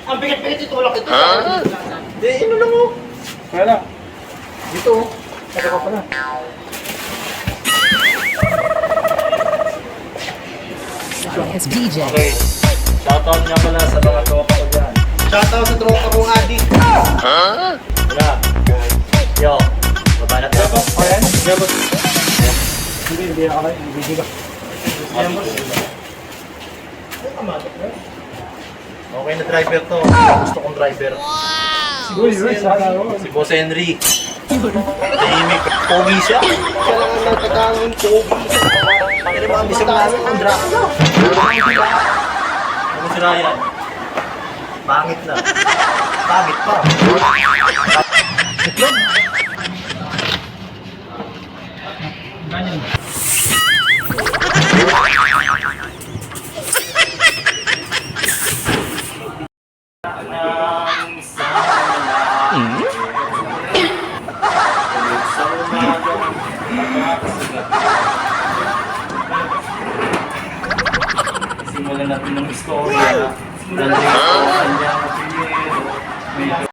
Ang bigat-bigat ito, wala ito. Hindi, ino lang mo. Kaya lang. Dito. Kaya ka pala. It's DJ. Okay. Shoutout nga pala sa mga tropa ko dyan. Shoutout sa tropa kong adik. Wala. Yo. Baba na tayo. O yan? Yeah, boss. Hindi ako kayo. Hindi ka. Yeah, boss. Okay na driver to. Gusto kong driver. Siguro yun. Sana ako. Si Boss Henry. Tahimik. Pogi siya. Siya lang ang nagtatangon, pogi. Pakita mo ang bisag namin ang Dracula. Ano si Ryan? Pangit na. Pangit pa. Simulan natin ng istorya. Simulan natin ng kanyang